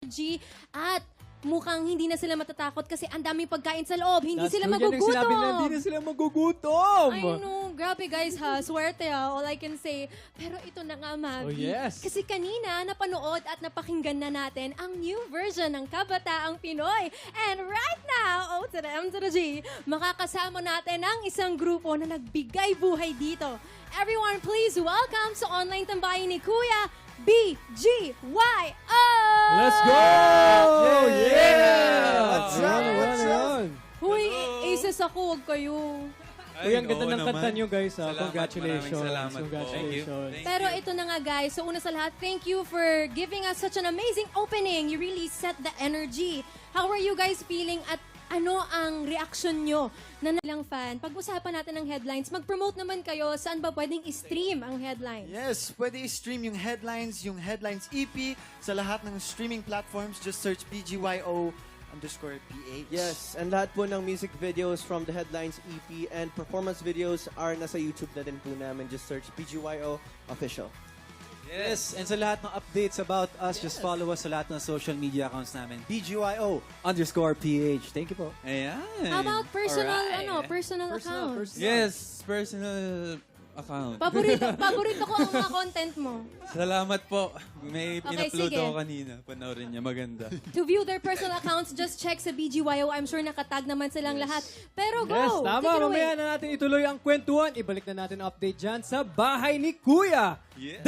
energy at mukhang hindi na sila matatakot kasi ang daming pagkain sa loob. Hindi That's sila true. Yan ang magugutom. sinabi nila, hindi na sila magugutom. I know. Grabe guys ha. Swerte ha. All I can say. Pero ito na nga, Mavi. Oh, yes. Kasi kanina, napanood at napakinggan na natin ang new version ng Kabataang Pinoy. And right now, O to the M to the G, makakasama natin ang isang grupo na nagbigay buhay dito. Everyone, please welcome sa online tambayan ni Kuya BGYO! Let's go! Yeah! What's up? What's up? Huy, aces ako, huwag kayo. Uy, ang ganda oo ng kanta naman. nyo, guys. Salamat, Congratulations. maraming salamat po. Congratulations. Thank Pero ito na nga guys, so una sa lahat, thank you for giving us such an amazing opening. You really set the energy. How are you guys feeling at ano ang reaction nyo na nalang fan? Pag-usapan natin ng headlines, mag-promote naman kayo, saan ba pwedeng i-stream ang headlines? Yes, pwede i-stream yung Headlines EP sa lahat ng streaming platforms. Just search BGYO_PH. Yes, and lahat po ng music videos from the Headlines EP and performance videos are nasa YouTube na din po namin. Just search BGYO Official. Yes, and sa lahat ng updates about us, just follow us sa lahat ng social media accounts namin. BGYO_PH. Thank you po. Ayan. How about personal, Alright. personal accounts? Yes, personal account. Paborito ko ang mga content mo. Salamat po. May Okay, in-upload sige. ako kanina. Panoorin niya. Maganda. To view their personal accounts, just check sa BGYO. I'm sure nakatag naman silang lahat. Pero go! Yes, tama. Take it away. Mamaya na natin ituloy ang kwentuhan. Ibalik na natin ang update dyan sa bahay ni Kuya. Yeah.